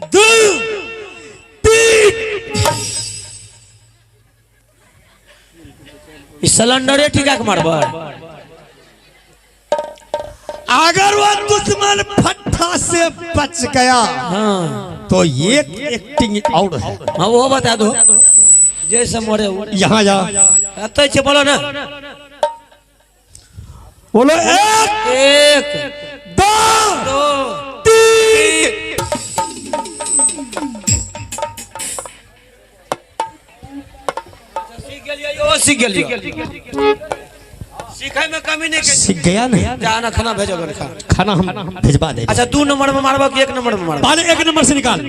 दो तीन सिलेंडरे टिका के मारबा। अगर वो दुश्मन फट्टा से बच गया हाँ तो ये एक्टिंग और है। हाँ वो बता दो जैसे मरे यहाँ जा अतः बोलो ना। बोलो एक एक दो दो तीन। सीख गया सीखे में कमी नहीं सीख गया नहीं। जाना खाना भेजो खाना हम भिजवा दे। अच्छा 2 नंबर में मारबा कि 1 नंबर में मारबा? पहले 1 नंबर से निकाल,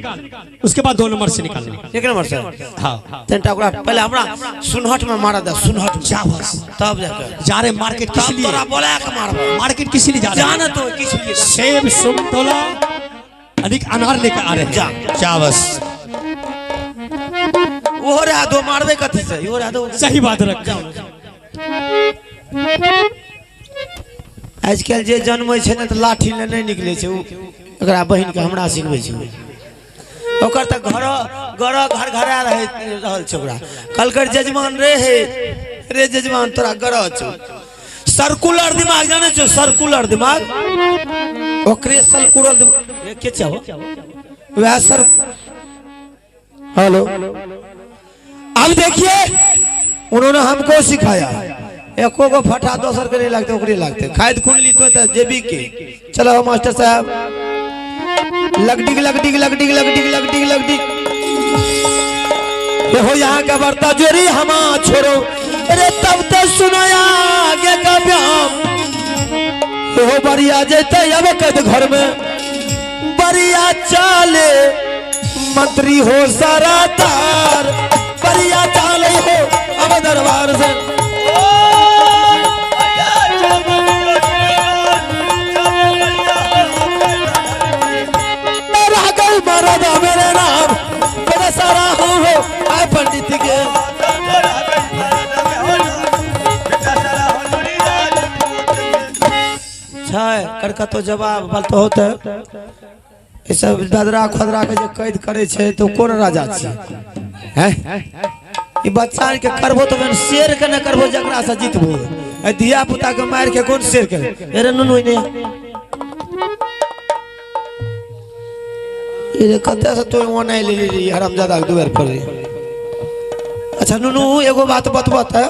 उसके बाद 2 नंबर से निकालना। 1 नंबर से हाँ तंटा ओकरा पहले हमरा सुनहट में मारा दे। सुनहट जा बस तब जाकर जा रहे मार्केट किस लिए? तोरा बोला के मारबा। मार्केट किस लिए जा रहे? जाना तो किस लिए? सेब संतोला अधिक अनार लेकर आ रहे हैं। जा बस वो रहा दो मारबे कथी से? यो रहा दो सही बात रख। आजकल जे जन्म छै न त लाठी ले नहीं निकले छै। ओकरा बहिन के हमरा सिखबै छै। ओकर त घर घर घरा रहल छै। ओकरा कलकर जजमान रे जजमान तोरा गरह छौ। सर्कुलर दिमाग जाने छौ? सर्कुलर दिमाग ओकरे सर्कुलर दिमाग के चाहो वह सर। हेलो अब देखिए उन्होंने हमको सिखाया। एको को फटा दोसर के नहीं लगते ओकरे लगते। खाद खुनली तो जेबी के। चलो मास्टर साहब लगडिग लगडिग लगडिग लगडिग लगडिग लगडिग ये हो यहाँ का बर्ता जोरी हमा छोड़ो। अरे तब तो सुनो आगे का ब्याम ये हो बरिया जैते अब कद घर में बरिया चाले मंत्री हो सारा तार बरिया चाले हो अब दरबार से। मेरे नाम मेरा सारा हो आए पंडित के। करका तो जवाब बल तो होते ये सब दादरा खुदरा के जो कैद करे छे तो कौन राजा छे हैं? ई बच्चा के करबो तो शेर के न करबो जकरा से जीतबो। ए धिया पुता के मार के कौन शेर करे? अरे नुनु ने ये कते से तो वो नहीं ले ली हरामजादा के दुआर पर। अच्छा नुनु एगो बात बतबत है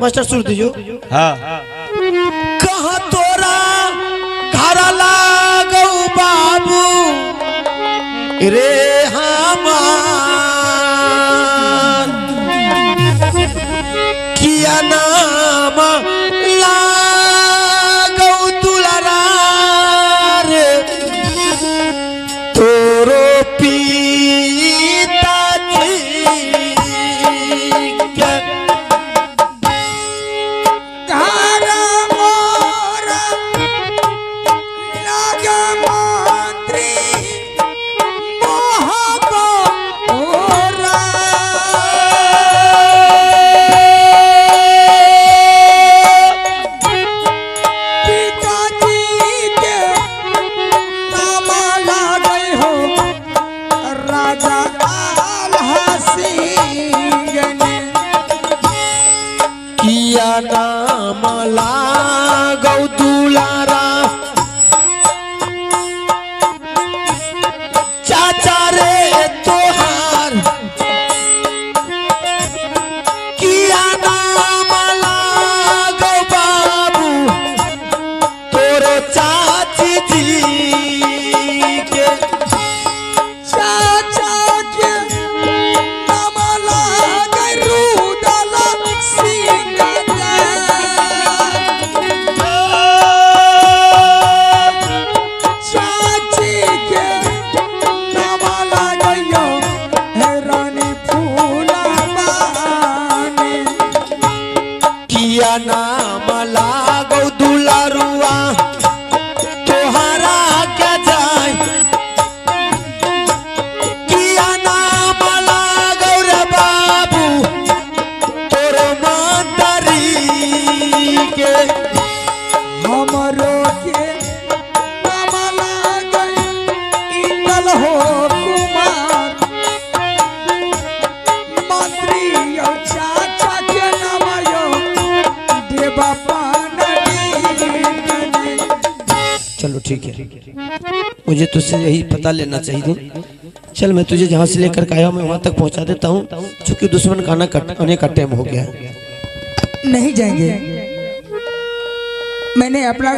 मास्टर सुन दीजियो। हाँ कहाँ तोरा घर लागो बाबू रे हमार किया नाम लागो दुलारा रे तोरो पिताजी के घर मोरा लागे मंत्री मोहब्बो ओरा पिताजी के नाम लागे हो राजा आलहसिंह ने किया नाम लागो दुलारा चाचा रे तोहार किया नाम लागो बाबू तोरो चाची जी के। चाचा के नाम लागे रुदला सिंह के। चाची के नाम लागे रानी फूलबानी किया नाम लागो दुलारुआ तोहरा के जाय किया नाम लागो रे बाबू तोरो मंतरी के। हमरो के नाम लागे इंदल हो कुमार ठीक है, मुझे तुझसे यही पता लेना चाहिए। चल मैं तुझे जहाँ से लेकर आया मैं वहाँ तक पहुँचा देता हूँ, क्योंकि दुश्मन खाना आने का टाइम हो गया। नहीं जाएंगे, मैंने अपना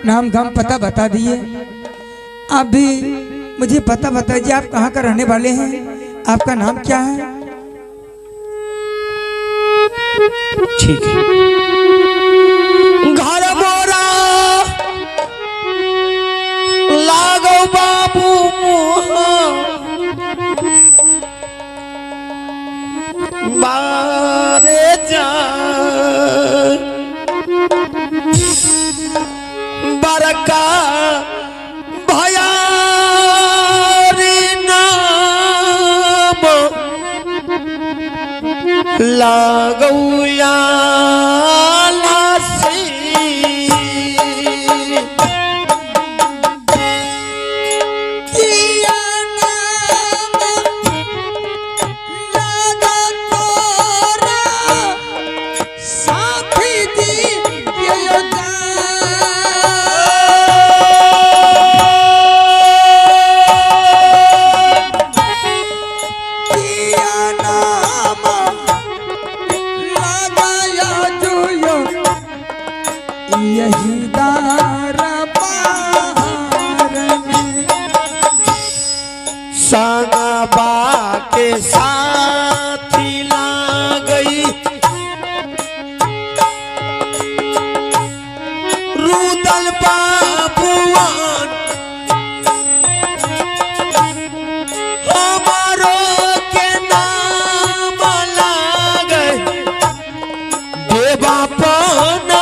नाम धाम पता बता दिए। आप भी मुझे पता बताइए, आप कहाँ का रहने वाले हैं, आपका नाम क्या है? ठीक है। घर मोरा लागो बाबू बारे जा बरका भया लागौया लासी किया नाम लगा तोरा साथी दी यही दारा पार में संगबा के साथी ला गई रुदल बाबुआन हमारो के नाम लागे देवा पना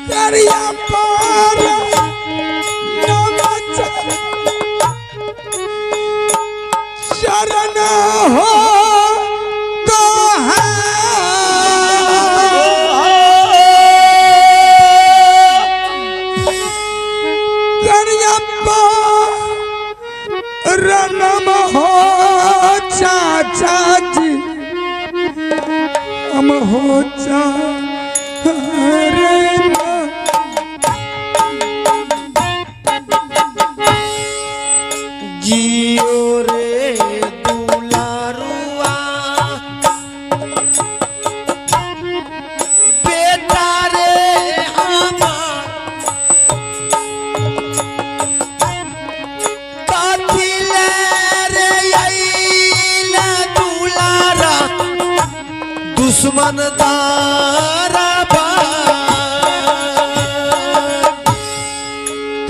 करिया पार शरण हो तो है करिया पार नम हो चाचा जी हम हो चा जियो रे दुलारुआ बेटा रे हमार कातिले रे आइला दुलारा दुश्मन दारा बा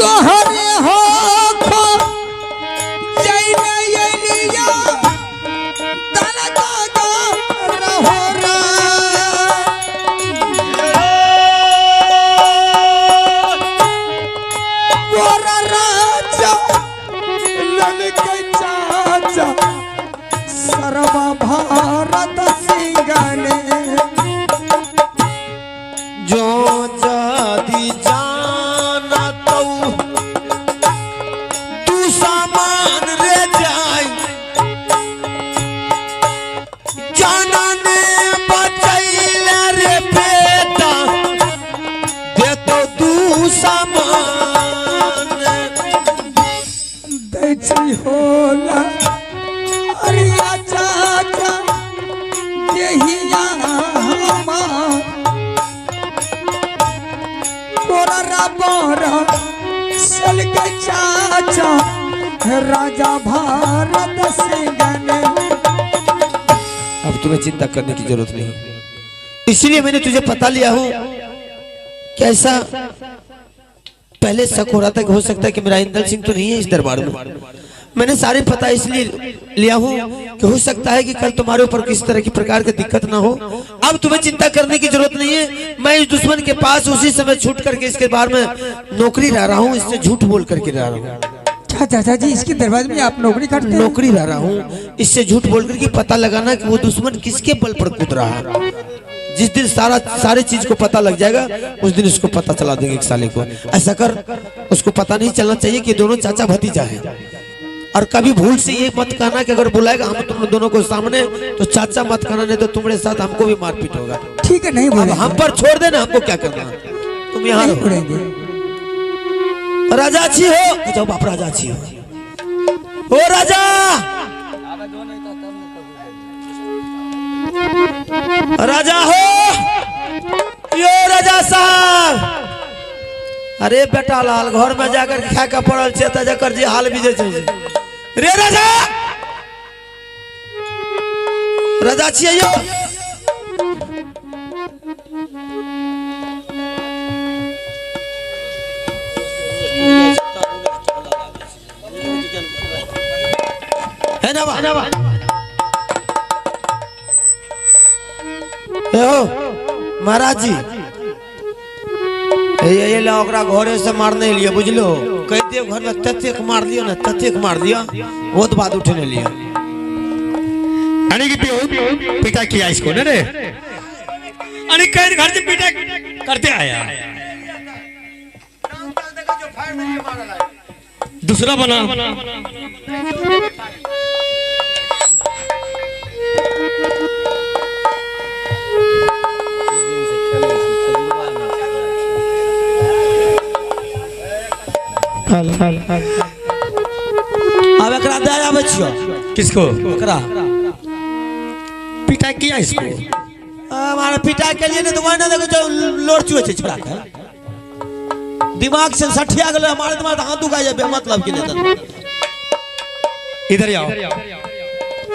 कहरे हो सर्व भारत सिंगने जो जदी जाना तो तू सामान रे जाई जाना ने बचैला रे बेटा दे तो तू सामान दै छी होला अरिया चाचा देहिया हमार तोरा राबर सल के चाचा राजा भारत सिंगने। अब तुम्हें चिंता करने की जरूरत नहीं, इसलिए मैंने तुझे पता लिया हूँ। कैसा पहले शक हो रहा था कि हो सकता है कि मेरा इंदल सिंह तो नहीं है इस दरबार में। मैंने सारे पता इसलिए लिया हूँ कि हो सकता है कि कल तुम्हारे ऊपर किसी तरह की प्रकार की दिक्कत ना हो। अब तुम्हें चिंता करने की जरूरत नहीं है। मैं इस दुश्मन के पास उसी समय छूट करके इसके बारे में नौकरी रह रहा हूँ, इससे झूठ बोल करके रह रहा हूँ। चाचा जी इसके दरवाजे में आप नौकरी करते हैं? नौकरी रह रहा हूँ, इससे झूठ बोल करके पता लगाना कि वो दुश्मन किसके बल पर कूद रहा है। जिस दिन सारे चीज को पता लग जाएगा उस दिन उसको पता चला देंगे एक साले को। ऐसा कर, उसको पता नहीं चलना चाहिए कि दोनों चाचा भतीजा हैं। और कभी भूल से ये मत कहना कि अगर बुलाएगा हम तुम दोनों को सामने तो चाचा मत कहना, नहीं तो तुम्हारे साथ हमको भी मारपीट होगा। ठीक है, नहीं बोले। हम पर छोड़ देना, हमको क्या करना। तुम यहाँ नहीं रहो। उड़ेंगे। राजा छी हो, जाओ बाप राजा छी हो। ओ राजा, राजा हो, यो राजा साहब। अरे बेटा लाल, घर में जाकर खा के पड़ल छे त जकर जे हाल बिजे छे। रे राजा, राजा छियै यो। है ना बा ए हो महाराज जी, ये ला ओकरा घरे से मारने लिए बुझलो। कहते घर में ततेक मार दियो ना, ततेक मार दियो, बहुत बात उठने लिए। अने की पिटा किया इसको ना रे। अने कहीं घर से पिटा करते आया। दूसरा बना अब एकरा दे आवे छियो। किसको एकरा पिटा किया इसको? हमारा पिटा के लिए नहीं तो वही ना देखो जो लोड चुए छे छोड़ा के। दिमाग से सठिया गेल हमारे, दिमाग हाथ दुखा जाए मतलब के नहीं। इधर आओ।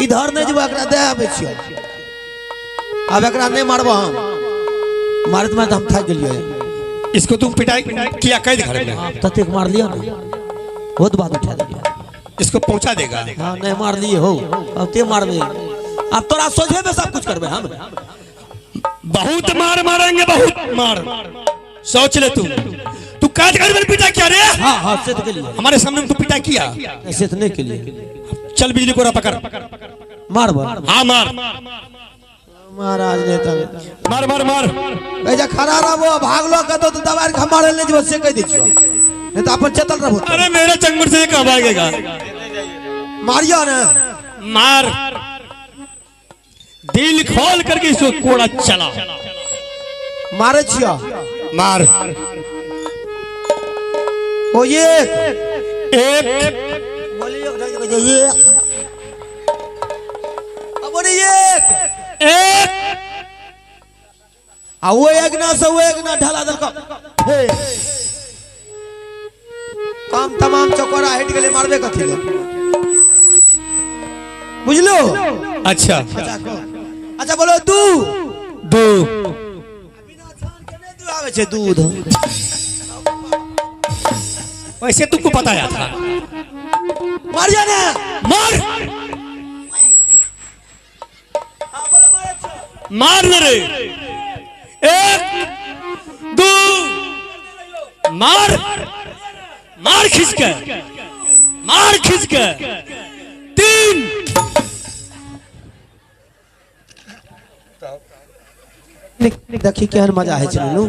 इधर नहीं जब एकरा दे आवे छियो। अब एकरा नहीं मारबो हम, मारे तुम्हारे हम थक गेलिए। इसको तुम पिटाई किया कैद घर में? ततेक मार लिया ना, बहुत बात उठा दिया। इसको पहुंचा देगा। हाँ नहीं मार लिए हो, अब ते मार दे। अब तोरा सोचे में सब कुछ करबे हम। बहुत मार मारेंगे, बहुत मार। सोच ले तू कैद घर में पिटा किया रे? हाँ हाँ से के लिए हमारे सामने तू पिटा किया। ऐसे तो नहीं के लिए। चल बिजली को पकड़। मार हाँ मार। महाराज ने तो मार मार मार। ऐजा खड़ा रहो, भागलो कतो तो दवाई के मारे ले जब से कह दी छियो, नहीं तो अपन चतल रहो। अरे मेरे चंगुर से कब आएगा? मारियो ना, मार। दिल खोल करके इसको कोड़ा चला। मारे छियो। मार। ओ ये एक बोलियो ये अब ये एक आ वो एक ना से वो एक ना ढाला दल का काम तमाम चकोरा हट गेले, मारबे कथि ले बुझलो। अच्छा अच्छा बोलो तू दो बिना छान के नहीं तू आवे छे दूध। वैसे तुमको बताया था। मारिया ना, मार हां बोलो मारे छे। मार रे। एक दो मार। मार खींच के, मार खींच के। तीन। देखी केहन मजा है चलू।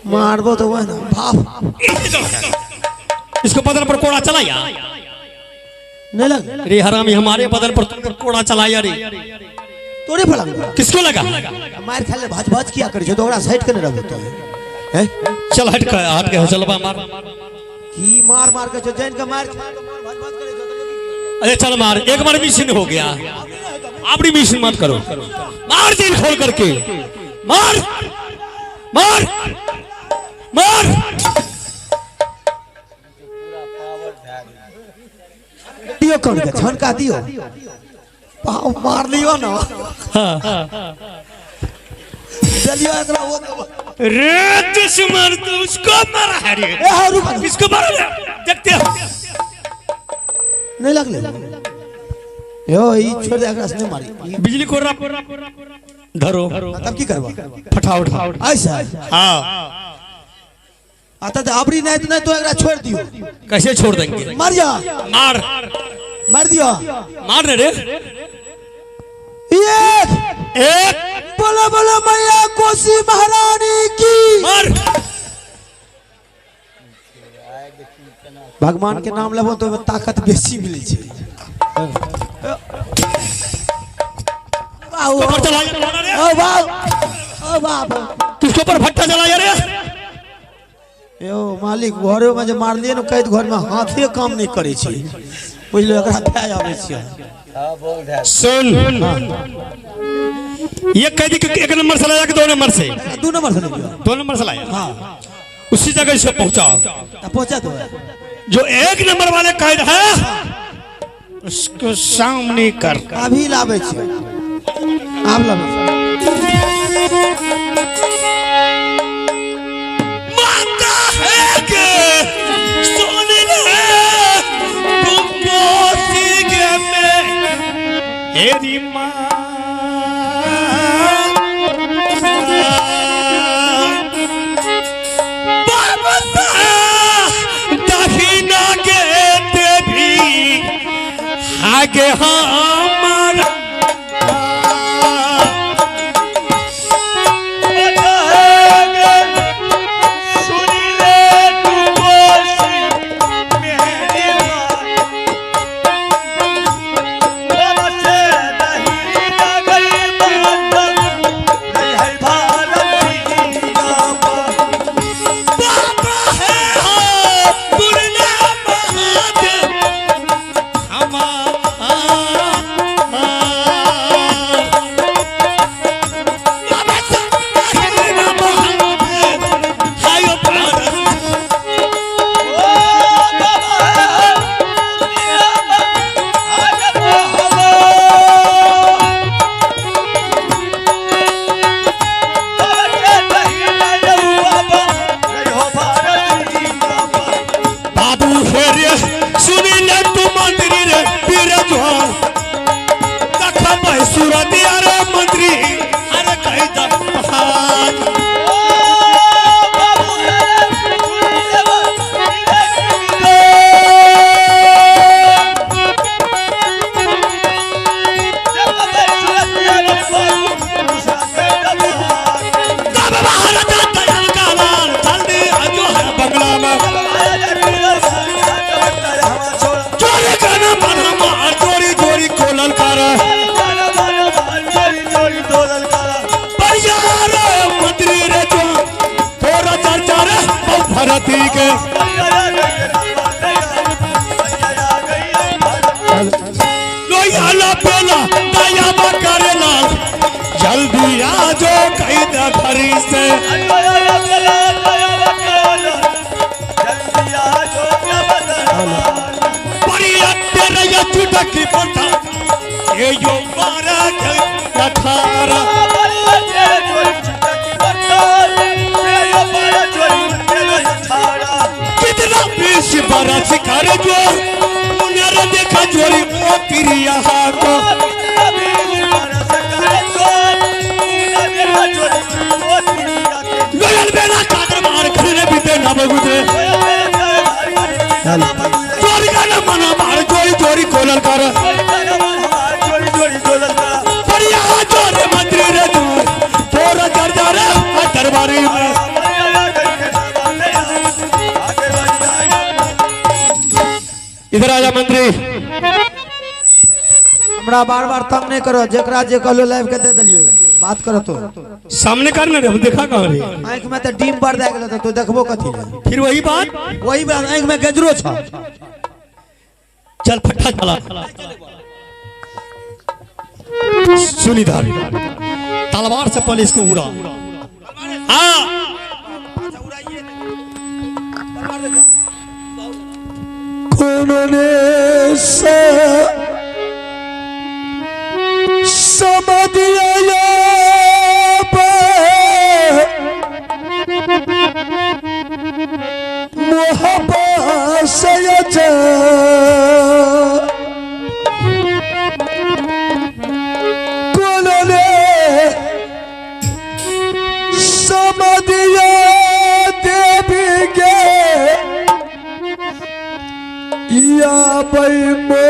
मारबो तो वह ना बाप। इसको बदन पर कोड़ा चलाया। नहीं लग रे हरामी, हमारे बदन पर तुम कोड़ा चलाया रे। तोरे फलंग किसको लगा? मार खा ले, भाज भाज किया कर तो ओकरा साइड के नहीं रहबो तो हैं। चल हट के, हाथ के चलबा मार। की मार मार के जो जैन के मार खा के मार भाज भाज करे तो। अरे चल मार। एक बार मिशन हो गया, अपनी मिशन मत करो। मार दिल खोल करके। मार मार मार। दियो कौन के झनका दियो, पाव मार लियो ना। चलियो एकरा वो रे दुश्मन, तो उसको मारा है रे। ए हां रुक, किसको मारा रे? देखते हो। नहीं लगले यो ई छोड़ दे, एकरा से नहीं मारी। बिजली को धरो। तब की करबा? फटा उठा। ऐसा हाँ आता तो आपरी नहीं तो नहीं तो एकरा छोड़ दियो। कैसे छोड़ देंगे? मार जा, मार मार दियो। मार रे। एक एक बोलो बोलो मैया कोसी महारानी की। मार। भगवान के नाम लेबो तो ताकत बेसी मिले छे। ऊपर चला रे। ओ बाप, ओ बाप, किसके ऊपर भट्टा चलाया रे? यो मालिक घरों में जो मारलिए न कैद घर में हाथे काम नहीं करे छी बुझलो एकरा भए आबै छी सुन ये कैदी के एक नंबर से लाया कि 2 नंबर से 2 नंबर से नहीं 2 नंबर से लाया हां उसी जगह से पहुंचाओ पहुंचा दो जो 1 नंबर वाले कैद है उसको सामने कर अभी लावे छी आप लावे माता है के सोने ले तुमको सीगे में तेरी माँ बाबा दहीना के देवी आगे हमारा जल्दी आजो कैद घरी से चुटकी पता ये यो मारा अठारा कितना बीस बारा शिकार जो उन्हें देखा जोरी मोती यहाँ को लोयल बेला काकर मार खरीने बीते ना बगुजे चोरी का ना मना मार चोरी चोरी कोलल कर बढ़िया चोरी मंत्री रे तू थोड़ा चढ़ जा रे दरबारी में इधर आजा मंत्री हमरा बार बार तंग नहीं करो जेकरा जे कहलो लाइव के दे दलियो बात करो तो सामने करना रे हम देखा कहां रे आंख में तो डीम बढ़ जाए गेलो तो देखबो कथि फिर वही बात आंख में गजरो छ चल फट्टा चला सुनी धारी तलवार से पहले इसको उड़ा हाँ उन्होंने समझिया मोहब्बत से उन्होंने समझिया देवी के या भाई मो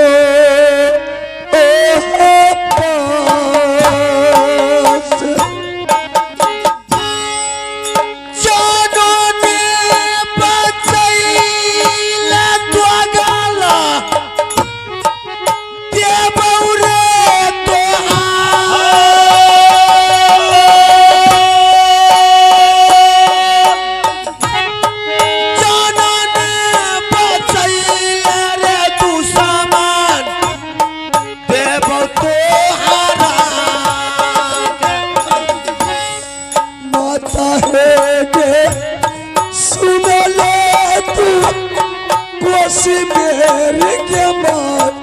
देसी मेरे के मान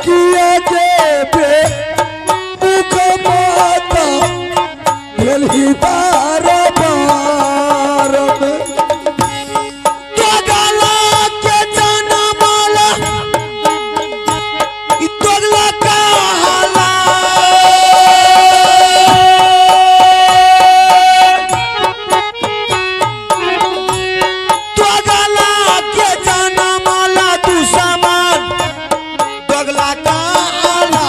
किया के बे मुख माता दिल्ली बार बार में तो गला के जाना माला तोगला का हाला तोगला के जाना माला तू सामान तोगला का हाला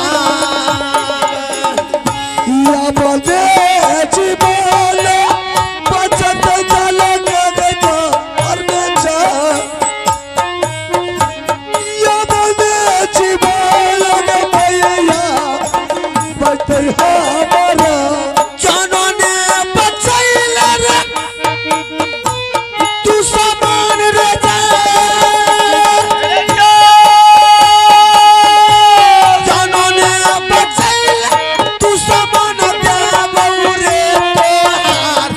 या बोले जीवन बचत जल गगन और नचा या बोले जीवन भैया बचते हमारा जानो ने बचैल रे तू सामान रे जानो ने बचैल तू सामान देबौ रे तोहार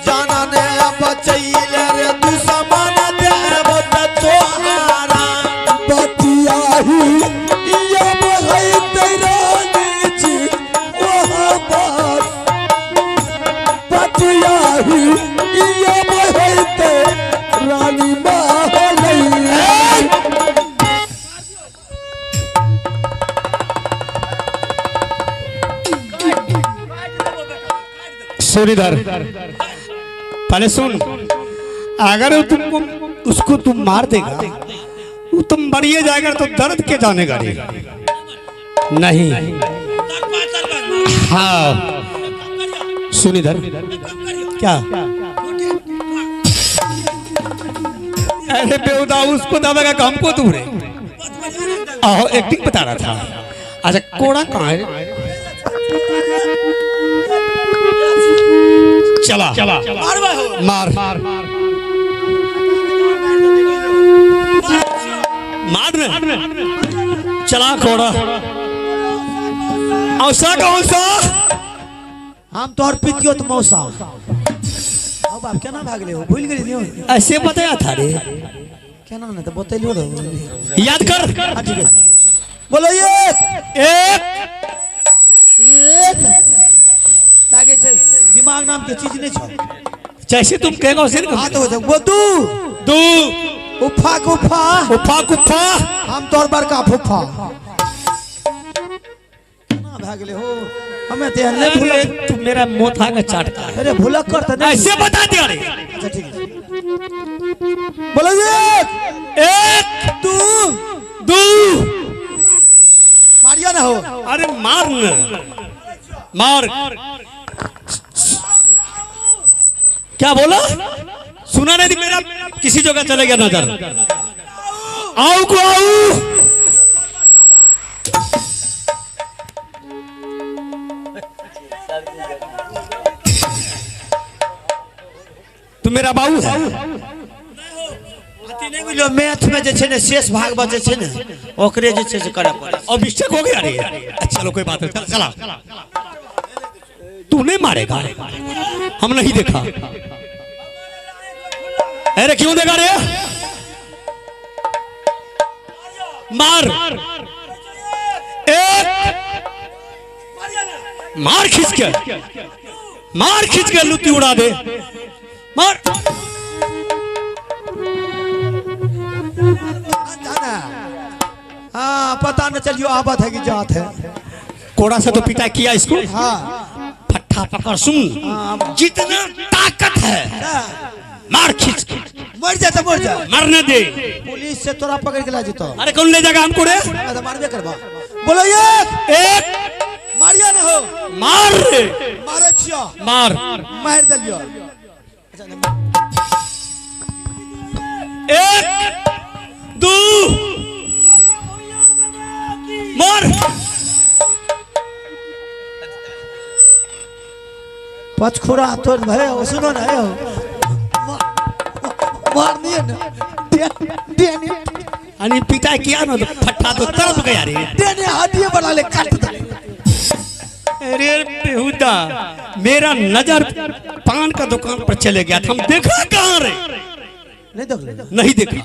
जानो ने बचैल रे तू सामान देबौ त तोहारा बतिया ही या बोले तेरा नीचे वहाँ पर बतिया ही या बोले ते रानी महल सुनिधर पहले सुन, अगर तुमको उसको तुम मार देगा वो तुम मरिए जाएगा तो दर्द के जानेगा रे नहीं। हाँ सुनिधर क्या अरे बेहुदा उसको दबाएगा कि हमको तू रे। आहो एक्टिंग बता रहा था। अच्छा कोड़ा कहाँ है? चला मार मार चला कोड़ा। औसा कौन सा? हम तोहर पितियो तो मौसा अब आप क्या ना भाग ले हो भूल गई दियो ऐसे बताया था रे, क्या नाम ना तो बतैलो रे याद कर। हां ठीक है बोलो एक लागे छे दिमाग नाम के चीज नहीं छ जैसे तुम कहेगा उसे हां तो वो दू उफा गुफा उफा कुफा हम तोर बड़का फुफा ना भाग ले हो हमें ते नहीं भूल। तू मेरा मोथा का चाटता है। अरे भूलक कर त नहीं ऐसे बता दिया रे। अच्छा ठीक है बोलो एक दो मारिया ना हो अरे मार न मार। क्या बोला? सुना नहीं? मेरा किसी जगह चले गया नजर। आओ को आओ। तू मेरा बाबू है। बोलो मैथ में जे छे ने शेष भाग बचे छे ने ओकरे जे छे से करे पड़े। और मिस्टेक हो गया रे। चलो कोई बात नहीं, चल चला। तू नहीं मारेगा, हम नहीं देखा। अरे क्यों देगा रे? मार एक मार खींच के लुत्ती उड़ा दे। मार हाँ पता न चलियो आबत है कि जात है। कोड़ा से तो पिटा किया इसको। हाँ फट्टा पकड़ सुन, जितना ताकत है मार खींच के। मर जा तो मर जा, मरने दे। पुलिस से तोरा पकड़ के ला जेतो। अरे कौन ले जाएगा हमको रे? मैं तो मारबे करबा। बोलो एक मारिया ना हो मार रे। मारे छियो मार मार दलियो। एक दो मार। पचखुरा तो भाई सुनो ना मारनी है ना देने अनि पिटा किया ना तो फट्टा तो तरफ गया रे। देने हड्डी बना ले काट दे। अरे बेहुदा, मेरा नजर पान का दुकान पर चले गया था, हम देखा कहाँ रे, नहीं देख ले नहीं देखा।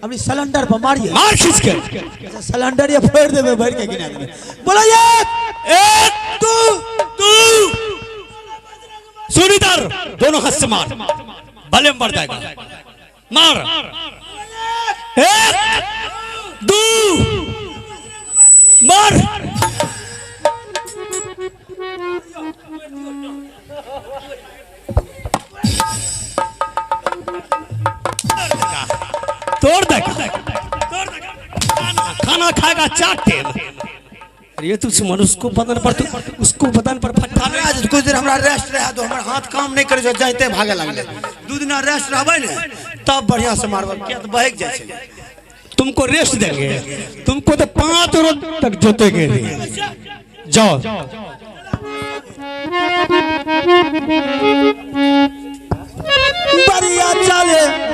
अपनी सिलेंडर पर मारिए, मार खींच के अच्छा, सिलेंडर ये फोड़ देवे भर के गिना देवे। बोला ये तू सूरीदार दोनों हाथ से मार, भले मर जाएगा, मार। एक दो मार। तोड़ देगा, खाना खाएगा चाटे। ये तू उसको बदन पर, उसको बदन पर फट्टा नहीं। आज कुछ देर हमरा रेस्ट रहा तो हमारा हाथ काम नहीं करे, जाते भागे लगले। 2 दिन रेस्ट रहबे ने तब बढ़िया से मारब, क्या तो बहक जाए छे। तुमको रेस्ट देंगे, तुमको तो 5 रोज तक जोतेंगे। जाओ बढ़िया चले